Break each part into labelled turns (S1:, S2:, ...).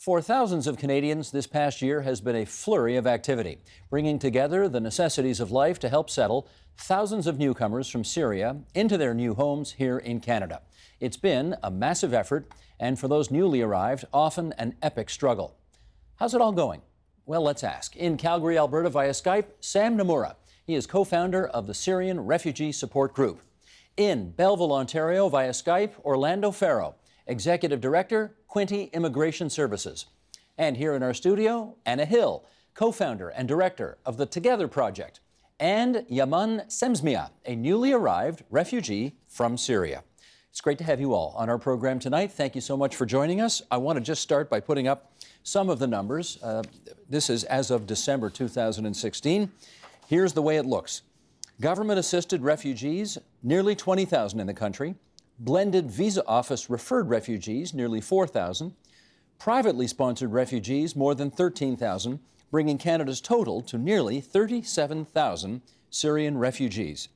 S1: For thousands of Canadians, this past year has been a flurry of activity, bringing together the necessities of life to help settle thousands of newcomers from Syria into their new homes here in Canada. It's been a massive effort, and for those newly arrived, often an epic struggle. How's it all going? Well, let's ask. In Calgary, Alberta, via Skype, Sam Nomura. He is co-founder of the Syrian Refugee Support Group. In Belleville, Ontario, via Skype, Orlando Farrow, Executive Director, Quinte Immigration Services. And here in our studio, Anna Hill, co-founder and director of the Together Project, and Yaman Semsmia, a newly arrived refugee from Syria. It's great to have you all on our program tonight. Thank you so much for joining us. I want to just start by putting up some of the numbers. This is as of December 2016. Here's the way it looks. Government-assisted refugees, nearly 20,000 in the country. Blended visa office referred refugees, nearly 4,000. Privately sponsored refugees, more than 13,000, bringing Canada's total to nearly 37,000 Syrian refugees.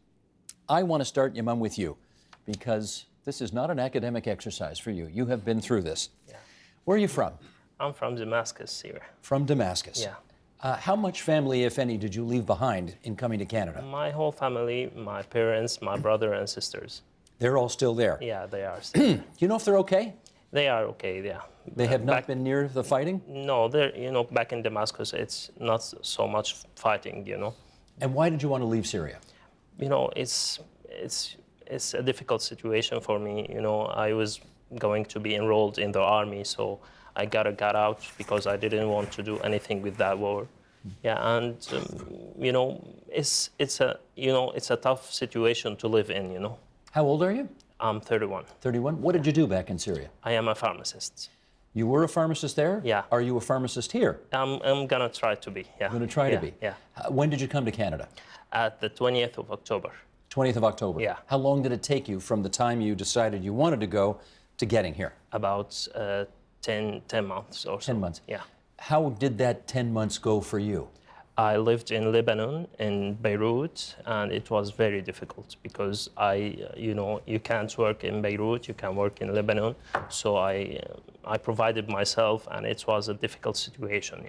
S1: I want to start, Yaman, with you, because this is not an academic exercise for you. You have been through this.
S2: Yeah.
S1: Where are you from?
S2: I'm from Damascus, Syria.
S1: From Damascus?
S2: Yeah.
S1: How much family, if any, did you leave behind in coming to Canada?
S2: My whole family, my parents, my brother and sisters.
S1: They're all still there?
S2: Yeah, they are still.
S1: Do you know if they're okay?
S2: They are okay, yeah.
S1: They have not been near the fighting?
S2: No, they're, back in Damascus, it's not so much fighting,
S1: And why did you want to leave Syria?
S2: It's a difficult situation for me. I was going to be enrolled in the army, so I got out because I didn't want to do anything with that war. Yeah, and it's a tough situation to live in.
S1: How old are you?
S2: I'm 31.
S1: 31. What did you do back in Syria?
S2: I am a pharmacist.
S1: You were a pharmacist there?
S2: Yeah.
S1: Are you a pharmacist here?
S2: I'm gonna try to be. Yeah.
S1: You're gonna try to be.
S2: Yeah.
S1: When did you come to Canada?
S2: At the 20th of October.
S1: 20th of October.
S2: Yeah.
S1: How long did it take you from the time you decided you wanted to go to getting here?
S2: About 10 months or so.
S1: 10 months.
S2: Yeah.
S1: How did that 10 months go for you?
S2: I lived in Lebanon, in Beirut, and it was very difficult because you can't work in Beirut, you can work in Lebanon. So I provided myself, and it was a difficult situation,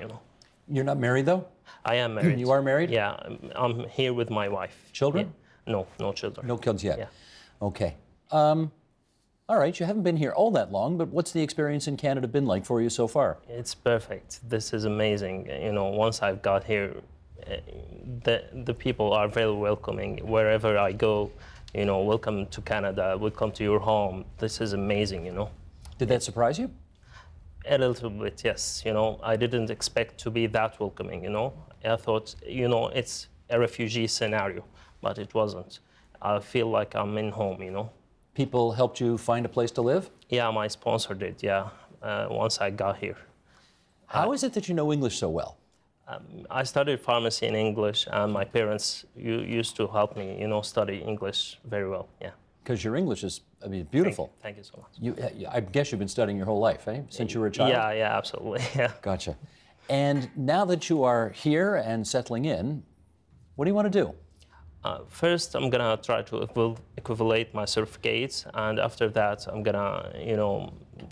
S1: You're not married, though?
S2: I am married.
S1: You are married?
S2: Yeah, I'm here with my wife.
S1: Children?
S2: Yeah. No children.
S1: No kids yet?
S2: Yeah.
S1: Okay. All right, you haven't been here all that long, but what's the experience in Canada been like for you so far?
S2: It's perfect. This is amazing. Once I've got here, the people are very welcoming. Wherever I go, welcome to Canada, welcome to your home. This is amazing,
S1: Did that surprise you?
S2: A little bit, yes. I didn't expect to be that welcoming, I thought, it's a refugee scenario, but it wasn't. I feel like I'm in home,
S1: People helped you find a place to live?
S2: Yeah, my sponsor did, yeah, once I got here.
S1: How is it that you know English so well?
S2: I studied pharmacy in English, and my parents used to help me, study English very well, yeah.
S1: Because your English is, beautiful.
S2: Thank you so much.
S1: I guess you've been studying your whole life, eh? Since you were a child?
S2: Yeah, absolutely, yeah.
S1: Gotcha. And now that you are here and settling in, what do you want to do?
S2: First, I'm gonna try to equivalate my certificates, and after that, I'm gonna,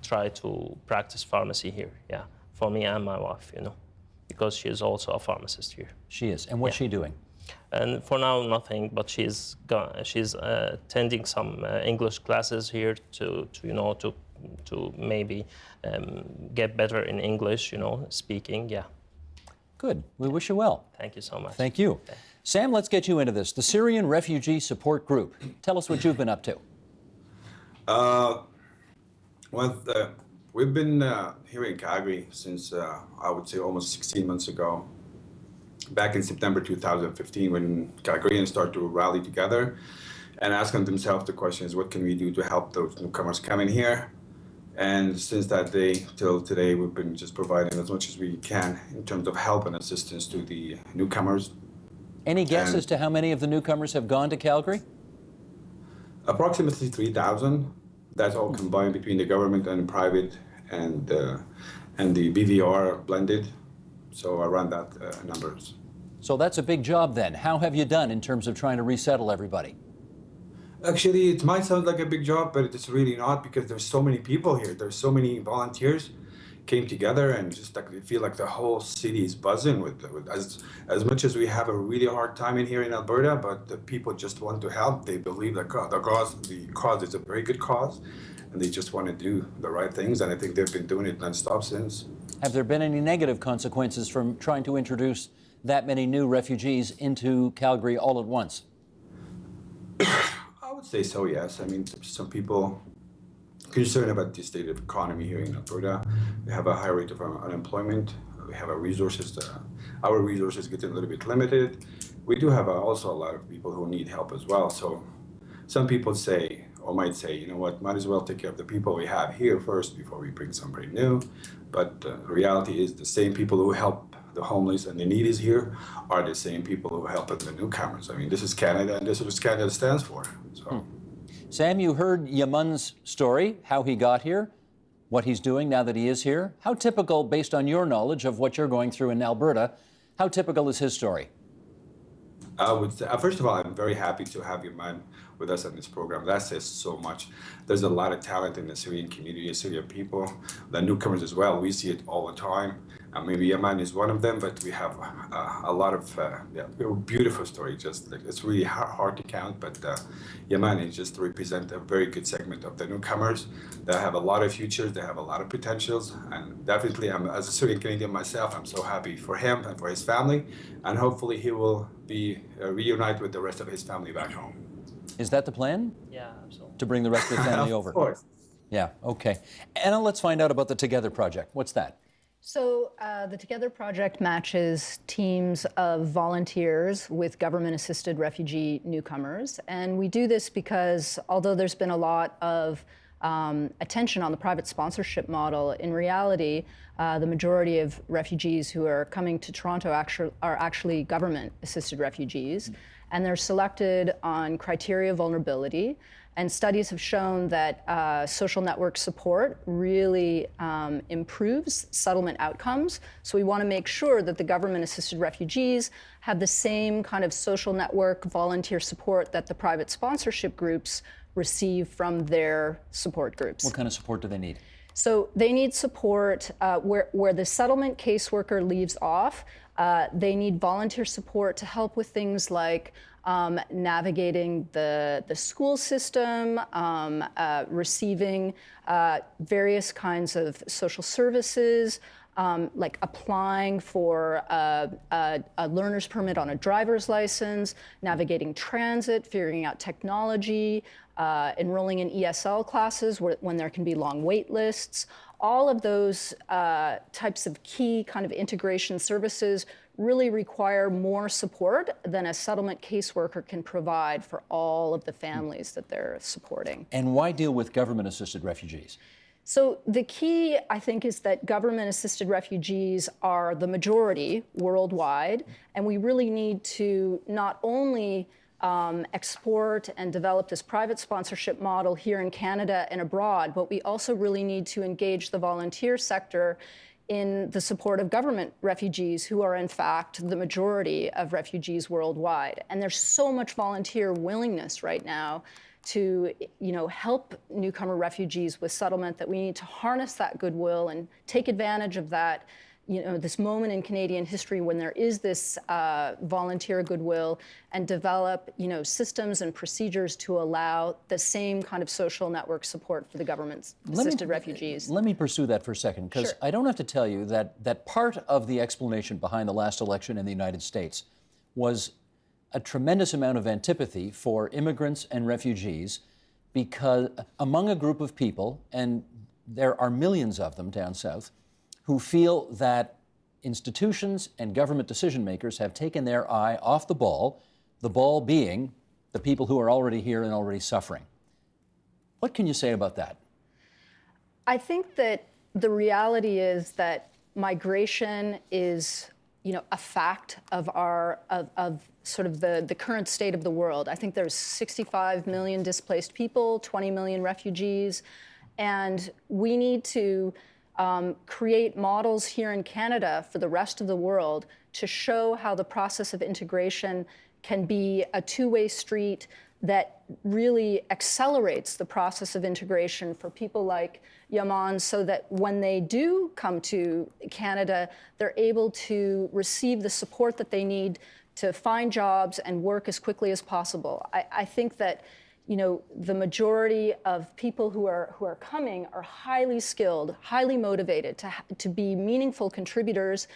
S2: try to practice pharmacy here, yeah, for me and my wife, because she is also a pharmacist here.
S1: She is, and what's she doing?
S2: And for now, nothing, but she's attending some English classes here to maybe get better in English, speaking, yeah.
S1: Good. We wish you well.
S2: Thank you so much.
S1: Thank you.
S2: Okay.
S1: Sam, let's get you into this. The Syrian Refugee Support Group. Tell us what you've been up to.
S3: We've been here in Calgary since, I would say, almost 16 months ago. Back in September 2015, when Calgarians started to rally together and asking themselves the questions, what can we do to help those newcomers come in here? And since that day till today, we've been just providing as much as we can in terms of help and assistance to the newcomers.
S1: Any guess as to how many of the newcomers have gone to Calgary?
S3: Approximately 3,000. That's all combined between the government and private and the BVR blended. So around that numbers.
S1: So that's a big job then. How have you done in terms of trying to resettle everybody?
S3: Actually, it might sound like a big job, but it's really not, because there's so many people here. There's so many volunteers. came together, and just like I feel like the whole city is buzzing with as much as we have a really hard time in here in Alberta, but the people just want to help. They believe that the cause is a very good cause, and they just want to do the right things, and I think they've been doing it nonstop since.
S1: Have there been any negative consequences from trying to introduce that many new refugees into Calgary all at once?
S3: I would say so, yes. I mean, some people concerned about the state of economy here in Alberta. We have a high rate of unemployment. We have our resources getting a little bit limited. We do have also a lot of people who need help as well. So some people say, or might say, you know what, might as well take care of the people we have here first before we bring somebody new. But the reality is the same people who help the homeless and the needy here are the same people who help the newcomers. I mean, this is Canada, and this is what Canada stands for. So.
S1: Sam, you heard Yamun's story, how he got here, what he's doing now that he is here. How typical, based on your knowledge of what you're going through in Alberta, how typical is his story?
S3: I would say, first of all, I'm very happy to have Yamun with us on this program. That says so much. There's a lot of talent in the Syrian community, the Syrian people, the newcomers as well. We see it all the time. Maybe Yamun is one of them, but we have a lot of beautiful stories. Just like, it's really hard to count, but Yamun is just to represent a very good segment of the newcomers. They have a lot of futures. They have a lot of potentials, and definitely, as a Syrian Canadian myself, I'm so happy for him and for his family, and hopefully he will be reunited with the rest of his family back home.
S1: Is that the plan?
S2: Yeah, absolutely.
S1: To bring the rest of the family over?
S3: Of course.
S1: Yeah, okay. Anna, let's find out about the Together Project. What's that?
S4: So the Together Project matches teams of volunteers with government-assisted refugee newcomers. And we do this because although there's been a lot of attention on the private sponsorship model, in reality, the majority of refugees who are coming to Toronto are actually government-assisted refugees. And they're selected on criteria of vulnerability. And studies have shown that social network support really improves settlement outcomes. So we want to make sure that the government-assisted refugees have the same kind of social network volunteer support that the private sponsorship groups receive from their support groups.
S1: What kind of support do they need?
S4: So they need support where the settlement caseworker leaves off. They need volunteer support to help with things like navigating the school system, receiving various kinds of social services, like applying for a learner's permit on a driver's license, navigating transit, figuring out technology, enrolling in ESL classes when there can be long wait lists. All of those types of key kind of integration services really require more support than a settlement caseworker can provide for all of the families that they're supporting.
S1: And why deal with government-assisted refugees?
S4: So the key, I think, is that government-assisted refugees are the majority worldwide, and we really need to not only export and develop this private sponsorship model here in Canada and abroad, but we also really need to engage the volunteer sector in the support of government refugees, who are in fact the majority of refugees worldwide. And there's so much volunteer willingness right now to help newcomer refugees with settlement that we need to harness that goodwill and take advantage of that, this moment in Canadian history when there is this volunteer goodwill, and develop systems and procedures to allow the same kind of social network support for the government-assisted refugees.
S1: Let me pursue that for a second, because
S4: Sure.
S1: I don't have to tell you that part of the explanation behind the last election in the United States was a tremendous amount of antipathy for immigrants and refugees, because among a group of people, and there are millions of them down south, who feel that institutions and government decision makers have taken their eye off the ball being the people who are already here and already suffering. What can you say about that?
S4: I think that the reality is that migration is, a fact of sort of the current state of the world. I think there's 65 million displaced people, 20 million refugees, and we need to create models here in Canada for the rest of the world to show how the process of integration can be a two-way street that really accelerates the process of integration for people like Yaman, so that when they do come to Canada, they're able to receive the support that they need to find jobs and work as quickly as possible. I think that, you know, the majority of people who are coming are highly skilled, highly motivated to be meaningful contributors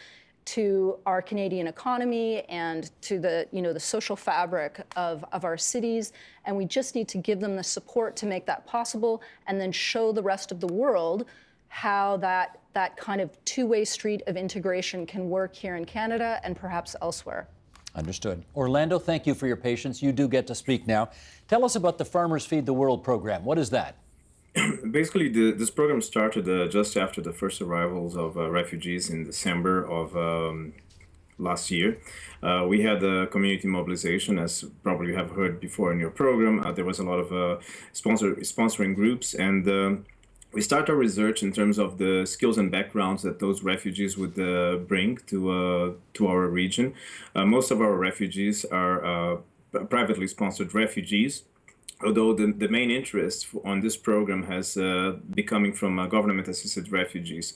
S4: to our Canadian economy and to the, you know, the social fabric of our cities. And we just need to give them the support to make that possible, and then show the rest of the world how that kind of two-way street of integration can work here in Canada and perhaps elsewhere.
S1: Understood. Orlando, thank you for your patience. You do get to speak now. Tell us about the Farmers Feed the World program. What is that?
S5: Basically, this program started just after the first arrivals of refugees in December of last year. We had a community mobilization, as probably you have heard before in your program. There was a lot of sponsoring groups, and we start our research in terms of the skills and backgrounds that those refugees would bring to our region. Most of our refugees are privately sponsored refugees, although the main interest on this program has been coming from government-assisted refugees.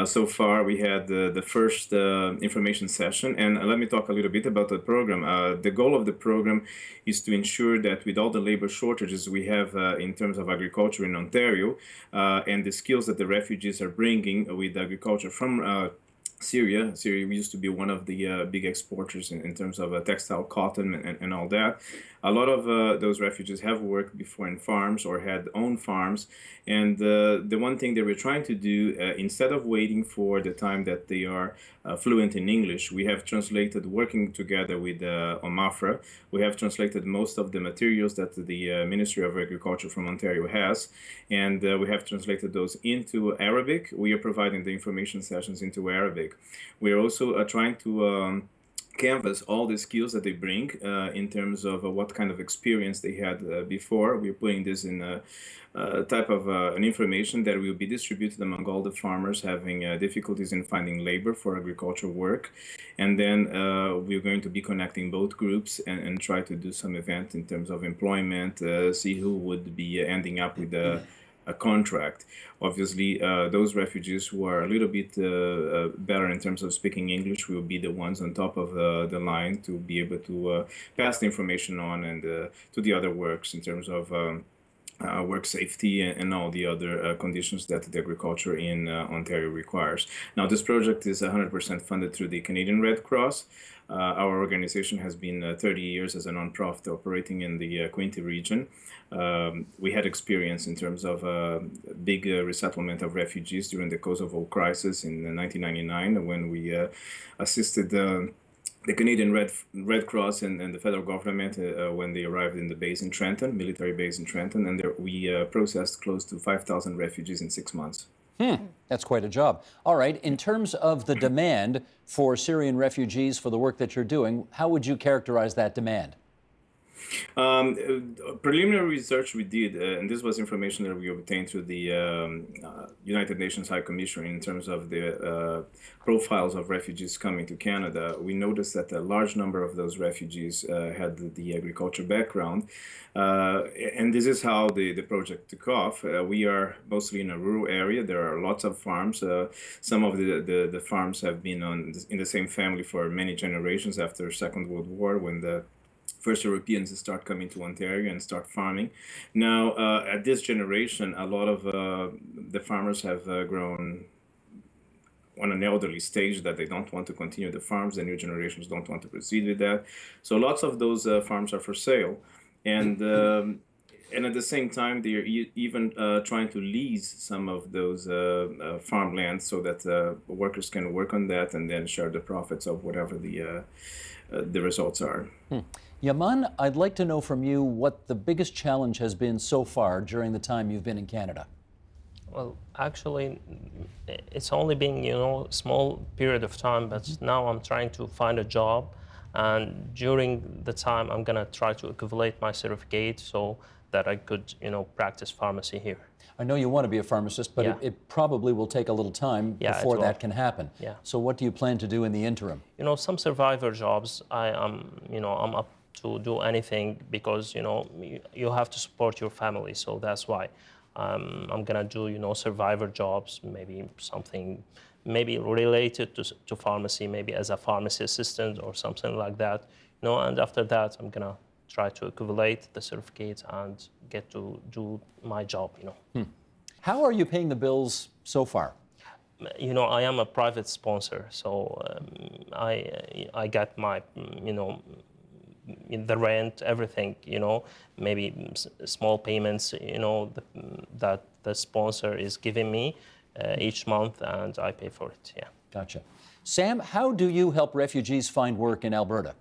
S5: So far, we had the first information session, and let me talk a little bit about the program. The goal of the program is to ensure that with all the labor shortages we have in terms of agriculture in Ontario, and the skills that the refugees are bringing with agriculture from Syria. Syria used to be one of the big exporters in terms of textile, cotton, and all that. A lot of those refugees have worked before in farms or had own farms. And the one thing that we're trying to do, instead of waiting for the time that they are fluent in English, we have translated, working together with OMAFRA, we have translated most of the materials that the Ministry of Agriculture from Ontario has, and we have translated those into Arabic. We are providing the information sessions into Arabic. We are also trying to canvas all the skills that they bring in terms of what kind of experience they had before. We're putting this in a type of an information that will be distributed among all the farmers having difficulties in finding labor for agricultural work. And then we're going to be connecting both groups and try to do some event in terms of employment, see who would be ending up with a contract. Obviously, those refugees who are a little bit better in terms of speaking English will be the ones on top of the line to be able to pass the information on and to the other works in terms of work safety and all the other conditions that the agriculture in Ontario requires. Now, this project is 100% funded through the Canadian Red Cross. Our organization has been 30 years as a nonprofit operating in the Quinte region. We had experience in terms of big resettlement of refugees during the Kosovo crisis in 1999, when we assisted the Canadian Red Cross and the federal government when they arrived in the base in Trenton, military base in Trenton, and there we processed close to 5,000 refugees in 6 months.
S1: That's quite a job. All right, in terms of the demand for Syrian refugees for the work that you're doing, how would you characterize that demand?
S5: Preliminary research we did, and this was information that we obtained through the United Nations High Commissioner in terms of the profiles of refugees coming to Canada. We noticed that a large number of those refugees had the agriculture background, and this is how the project took off. We are mostly in a rural area. There are lots of farms. Some of the farms have been in the same family for many generations after Second World War, when the first Europeans start coming to Ontario and start farming. Now, at this generation, a lot of the farmers have grown on an elderly stage that they don't want to continue the farms. The new generations don't want to proceed with that. So lots of those farms are for sale. And at the same time, they're even trying to lease some of those farmlands so that workers can work on that and then share the profits of whatever the results are.
S1: Yaman, I'd like to know from you what the biggest challenge has been so far during the time you've been in Canada.
S2: Well, actually, it's only been, a small period of time, but now I'm trying to find a job. And during the time, I'm going to try to equivalate my certificate so that I could, practice pharmacy here.
S1: I know you want to be a pharmacist, but it probably will take a little time before that can happen.
S2: Yeah.
S1: So what do you plan to do in the interim?
S2: Some survivor jobs, I'm to do anything because you have to support your family. So that's why I'm gonna do survivor jobs, maybe something maybe related to pharmacy, maybe as a pharmacy assistant or something like that. And after that I'm gonna try to equivalate the certificate and get to do my job.
S1: How are you paying the bills so far?
S2: I am a private sponsor, so I get my the rent, everything, maybe small payments, that the sponsor is giving me each month, and I pay for it. Yeah.
S1: Gotcha. Sam, how do you help refugees find work in Alberta?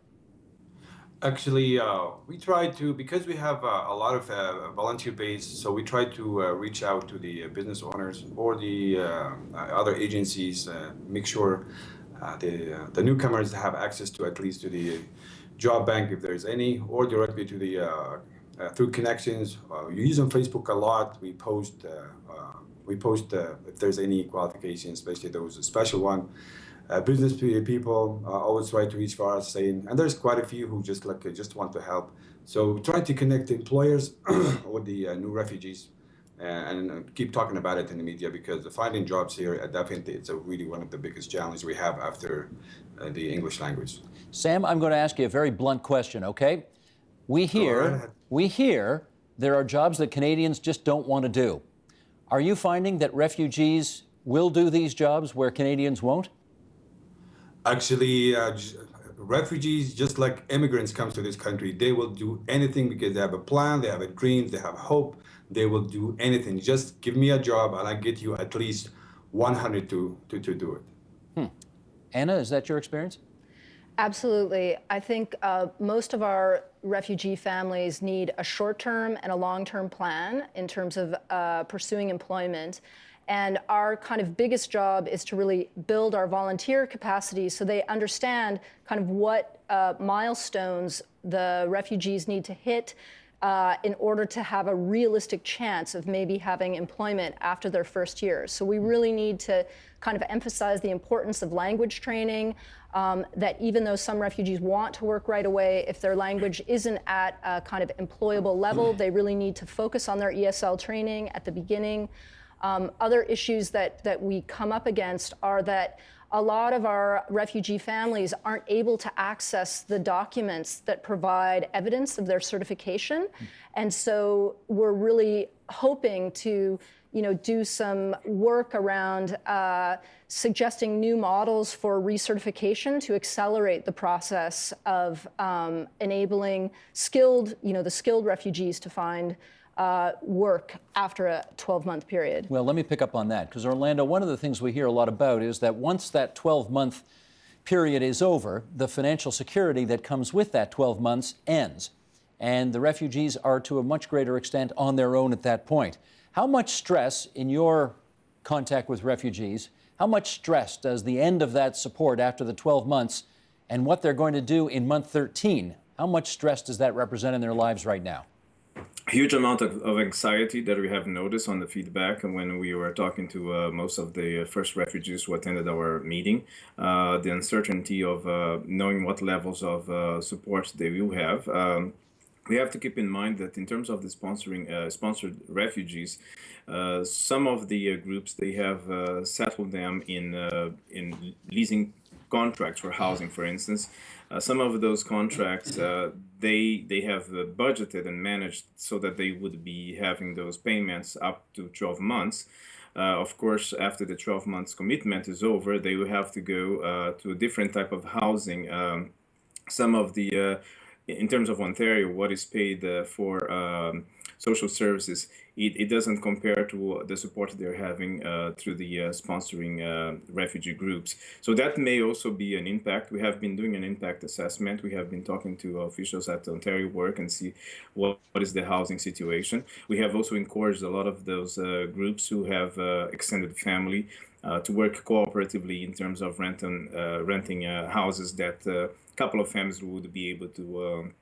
S3: Actually, we try to, because we have a lot of volunteer base, so we try to reach out to the business owners or the other agencies, make sure the newcomers have access to at least to the job bank if there's any, or directly to the through connections. You use on Facebook a lot. We post if there's any qualifications, especially those special one. Business people always try to reach for us, saying, and there's quite a few who just want to help. So trying to connect employers with the new refugees, and keep talking about it in the media, because finding jobs here definitely it's really one of the biggest challenges we have after the English language.
S1: Sam, I'm going to ask you a very blunt question, okay? We hear there are jobs that Canadians just don't want to do. Are you finding that refugees will do these jobs where Canadians won't?
S3: Actually, refugees, just like immigrants come to this country, they will do anything because they have a plan, they have a dream, they have hope. They will do anything. Just give me a job and I get you at least 100 to do it.
S1: Anna, is that your experience?
S4: Absolutely. I think most of our refugee families need a short-term and a long-term plan in terms of pursuing employment. And our kind of biggest job is to really build our volunteer capacity so they understand kind of what milestones the refugees need to hit in order to have a realistic chance of maybe having employment after their first year. So we really need to kind of emphasize the importance of language training, that even though some refugees want to work right away, if their language isn't at a kind of employable level, they really need to focus on their ESL training at the beginning. Other issues that we come up against are that a lot of our refugee families aren't able to access the documents that provide evidence of their certification. And so we're really hoping to do some work around suggesting new models for recertification to accelerate the process of enabling the skilled refugees to find work after a 12-month period.
S1: Well, let me pick up on that, because Orlando, one of the things we hear a lot about is that once that 12-month period is over, the financial security that comes with that 12 months ends, and the refugees are to a much greater extent on their own at that point. How much stress in your contact with refugees, how much stress does the end of that support after the 12 months and what they're going to do in month 13, how much stress does that represent in their lives right now?
S5: Huge amount of anxiety that we have noticed on the feedback when we were talking to most of the first refugees who attended our meeting. The uncertainty of knowing what levels of support they will have. We have to keep in mind that in terms of the sponsored refugees, some of the groups, they have settled them in leasing contracts for housing, for instance. Some of those contracts, they have budgeted and managed so that they would be having those payments up to 12 months. Of course, after the 12 months commitment is over, they will have to go to a different type of housing. Some of the, in terms of Ontario, what is paid for social services, it doesn't compare to the support they're having through the sponsoring refugee groups. So that may also be an impact. We have been doing an impact assessment. We have been talking to officials at Ontario Work and see what is the housing situation. We have also encouraged a lot of those groups who have extended family to work cooperatively in terms of renting houses that a couple of families would be able to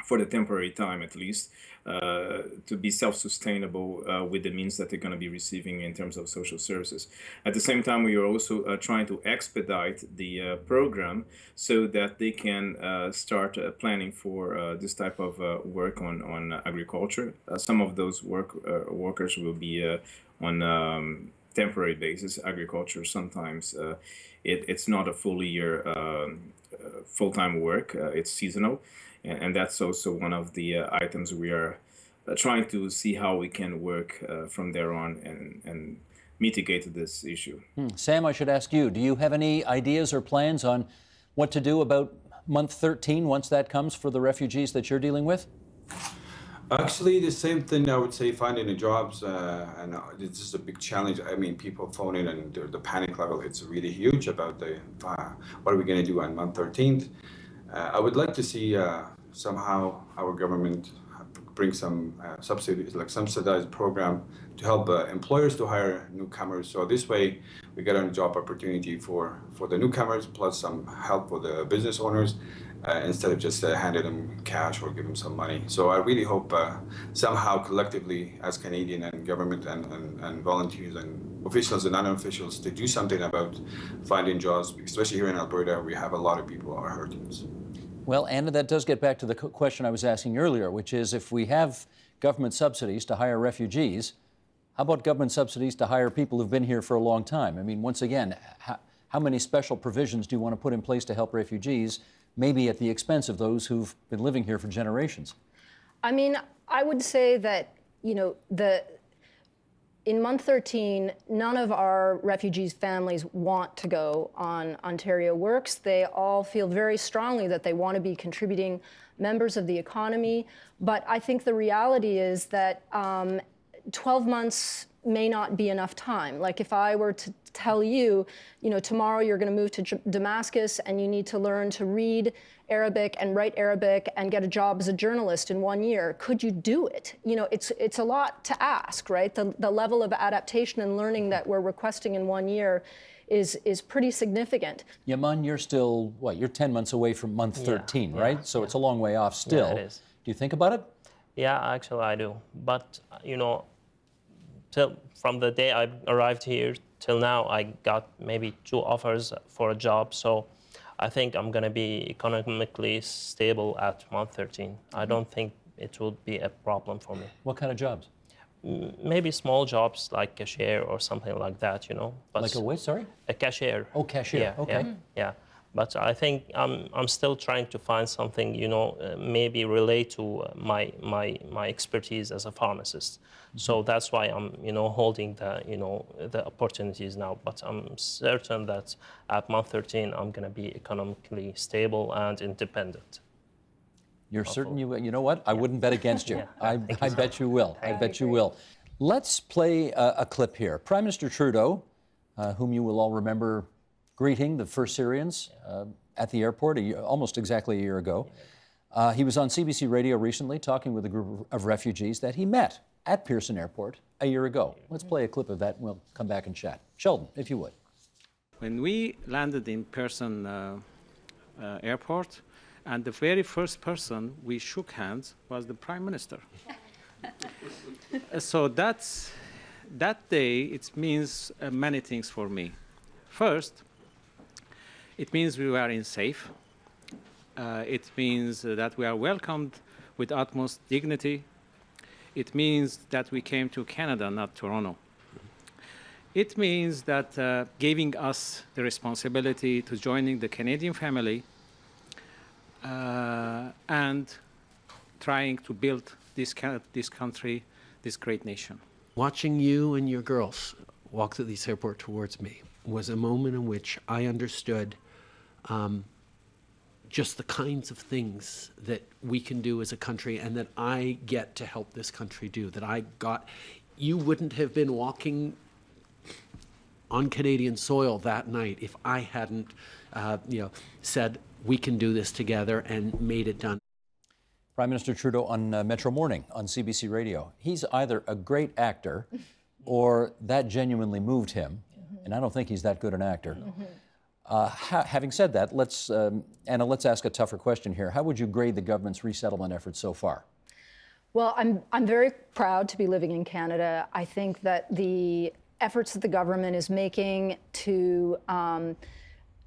S5: for the temporary time at least, to be self-sustainable with the means that they're going to be receiving in terms of social services. At the same time, we are also trying to expedite the program so that they can start planning for this type of work on agriculture. Some of those workers will be on temporary basis. Agriculture sometimes it's not a full year full-time work, it's seasonal. And that's also one of the items we are trying to see how we can work from there on and mitigate this issue.
S1: Sam, I should ask you, do you have any ideas or plans on what to do about month 13 once that comes for the refugees that you're dealing with?
S3: Actually, the same thing I would say, finding the jobs, and this is a big challenge. I mean, people phone in and the panic level, it's really huge about what are we going to do on month 13th. I would like to see somehow our government bring some subsidies, like subsidized program to help employers to hire newcomers. So this way we get a job opportunity for the newcomers, plus some help for the business owners, instead of just handing them cash or give them some money. So I really hope somehow collectively as Canadian and government and volunteers and officials and non-officials to do something about finding jobs, especially here in Alberta, we have a lot of people who are hurting.
S1: Well, Anna, that does get back to the question I was asking earlier, which is if we have government subsidies to hire refugees, how about government subsidies to hire people who've been here for a long time? I mean, once again, how many special provisions do you want to put in place to help refugees, maybe at the expense of those who've been living here for generations?
S4: I mean, I would say that, you know, in month 13, none of our refugees' families want to go on Ontario Works. They all feel very strongly that they want to be contributing members of the economy. But I think the reality is that 12 months may not be enough time. Like if I were to tell you, you know, tomorrow you're going to move to Damascus and you need to learn to read Arabic and write Arabic and get a job as a journalist in 1 year, could you do it? You know, it's a lot to ask, right? The level of adaptation and learning that we're requesting in 1 year is pretty significant.
S1: Yaman, you're still, what, you're 10 months away from month 13, right? So it's a long way off still.
S2: Yeah, it is.
S1: Do you think about it?
S2: Yeah, actually I do. But, you know, from the day I arrived here till now, I got maybe 2 offers for a job. So I think I'm going to be economically stable at month 13. I don't think it will be a problem for me.
S1: What kind of jobs?
S2: Maybe small jobs like cashier or something like that, you know. But
S1: like a what, sorry?
S2: A cashier.
S1: Oh, cashier,
S2: yeah,
S1: okay.
S2: Yeah. But I think I'm still trying to find something, you know, maybe relate to my expertise as a pharmacist. So that's why I'm, you know, holding the opportunities now. But I'm certain that at month 13 I'm going to be economically stable and independent.
S1: You're certain you know what? I wouldn't bet against you. I bet you will. I bet you will. Let's play a clip here. Prime Minister Trudeau, whom you will all remember greeting the first Syrians at the airport almost exactly a year ago. He was on CBC Radio recently talking with a group of refugees that he met at Pearson Airport a year ago. Let's play a clip of that and we'll come back and chat. Sheldon, if you would.
S6: When we landed in Pearson Airport, and the very first person we shook hands was the Prime Minister. So that day, it means many things for me. First, it means we are in safe. It means that we are welcomed with utmost dignity. It means that we came to Canada, not Toronto. It means that giving us the responsibility to joining the Canadian family and trying to build this country, this great nation.
S7: Watching you and your girls walk through this airport towards me was a moment in which I understood just the kinds of things that we can do as a country and that I get to help this country do, you wouldn't have been walking on Canadian soil that night if I hadn't, said we can do this together and made it done.
S1: Prime Minister Trudeau on Metro Morning on CBC Radio. He's either a great actor or that genuinely moved him, and I don't think he's that good an actor. Having said that, Anna, let's ask a tougher question here. How would you grade the government's resettlement efforts so far?
S4: Well, I'm very proud to be living in Canada. I think that the efforts that the government is making to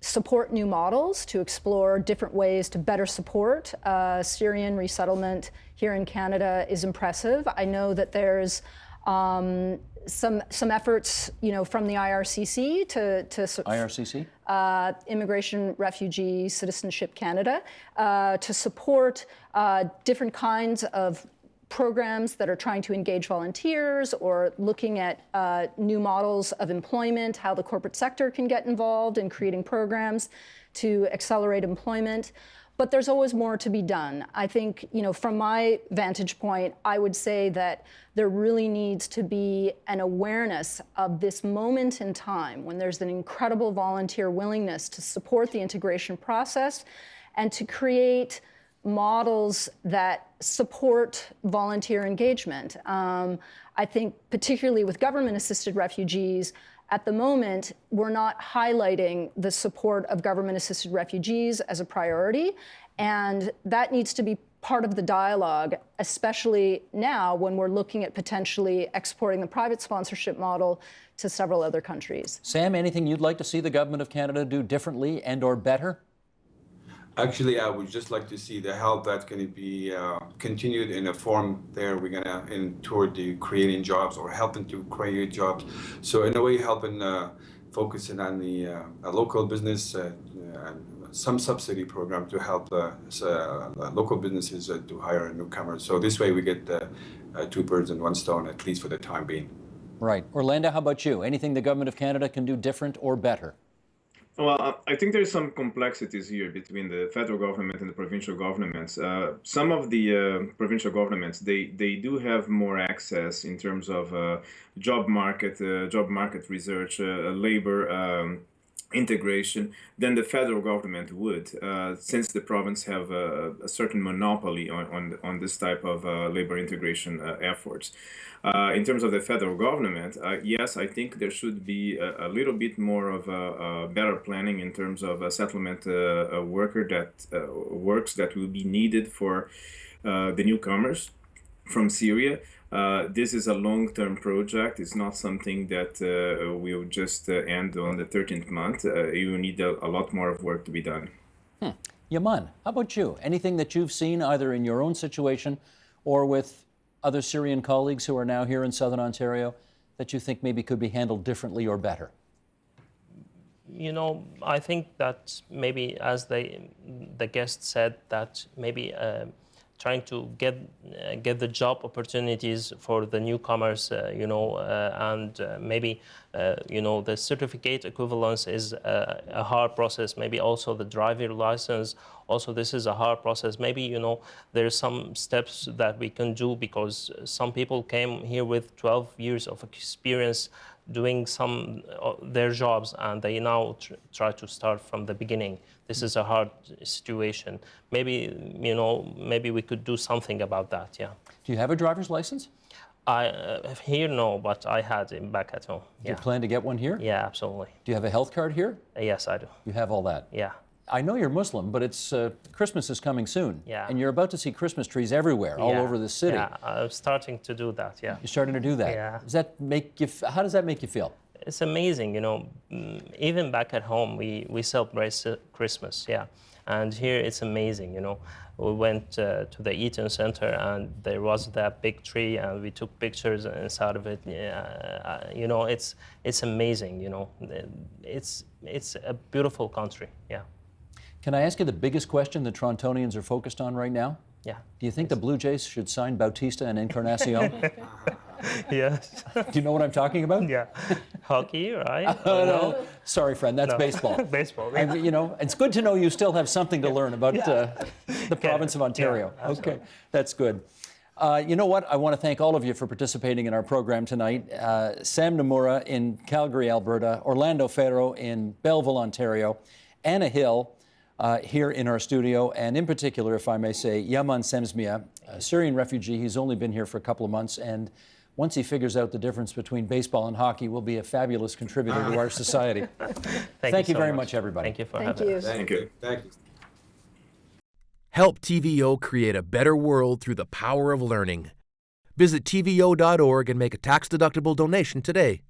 S4: support new models, to explore different ways to better support Syrian resettlement here in Canada is impressive. I know that there's some efforts, from the IRCC to
S1: IRCC?
S4: Immigration, Refugee, Citizenship Canada, to support different kinds of programs that are trying to engage volunteers or looking at new models of employment, how the corporate sector can get involved in creating programs to accelerate employment. But there's always more to be done. I think, from my vantage point, I would say that there really needs to be an awareness of this moment in time when there's an incredible volunteer willingness to support the integration process and to create models that support volunteer engagement. I think particularly with government-assisted refugees, at the moment, we're not highlighting the support of government-assisted refugees as a priority, and that needs to be part of the dialogue, especially now when we're looking at potentially exporting the private sponsorship model to several other countries.
S1: Sam, anything you'd like to see the government of Canada do differently and or better?
S3: Actually, I would just like to see the help that's going to be continued in a form there. We're going to toward the creating jobs or helping to create jobs. So in a way, helping focusing on the local business and some subsidy program to help local businesses to hire newcomers. So this way we get two birds in one stone, at least for the time being.
S1: Right. Orlando, how about you? Anything the government of Canada can do different or better?
S5: Well, I think there's some complexities here between the federal government and the provincial governments. Some of the provincial governments, they do have more access in terms of job market research, labor integration than the federal government would, since the province have a certain monopoly on this type of labor integration efforts. In terms of the federal government, yes, I think there should be a little bit more of a better planning in terms of a settlement worker works that will be needed for the newcomers from Syria. This is a long-term project. It's not something that will just end on the 13th month. You need a lot more of work to be done.
S1: Yaman, how about you? Anything that you've seen either in your own situation or with other Syrian colleagues who are now here in Southern Ontario that you think maybe could be handled differently or better?
S2: I think that maybe, as the guest said, that maybe trying to get the job opportunities for the newcomers, and maybe, the certificate equivalence is a hard process. Maybe also the driver license, also this is a hard process. Maybe, there's some steps that we can do because some people came here with 12 years of experience doing their jobs, and they now try to start from the beginning. This is a hard situation. Maybe, maybe we could do something about that, yeah.
S1: Do you have a driver's license?
S2: Here, no, but I had it back at home.
S1: Do you plan to get one here?
S2: Yeah, absolutely.
S1: Do you have a health card here?
S2: Yes, I do.
S1: You have all that?
S2: Yeah.
S1: I know you're Muslim, but it's Christmas is coming soon.
S2: Yeah.
S1: And you're about to see Christmas trees everywhere, all over the city.
S2: Yeah, I'm starting to do that, yeah.
S1: You're starting to do that?
S2: Yeah.
S1: Does that make you, how does that make you feel?
S2: It's amazing, even back at home, we celebrate Christmas, yeah. And here it's amazing, We went to the Eaton Center and there was that big tree and we took pictures inside of it. It's amazing, It's a beautiful country, yeah.
S1: Can I ask you the biggest question the Torontonians are focused on right now?
S2: Yeah.
S1: Do you think the Blue Jays should sign Bautista and Encarnacion?
S2: Yes.
S1: Do you know what I'm talking about?
S2: Yeah. Hockey, right?
S1: No. Sorry, friend, that's baseball.
S2: Baseball, yeah.
S1: And, it's good to know you still have something to learn about the province of Ontario.
S2: Yeah,
S1: okay, that's good. You know what? I want to thank all of you for participating in our program tonight. Sam Nomura in Calgary, Alberta, Orlando Ferro in Belleville, Ontario, Anna Hill here in our studio, and in particular, if I may say, Yaman Semsmia, a Syrian refugee. He's only been here for a couple of months, and Once he figures out the difference between baseball and hockey, will be a fabulous contributor to our society. Thank you
S2: so
S1: very much, everybody.
S2: Thank you for
S4: Thank
S2: having
S4: you.
S2: us.
S3: Thank you. Thank you.
S8: Help TVO create a better world through the power of learning. Visit TVO.org and make a tax-deductible donation today.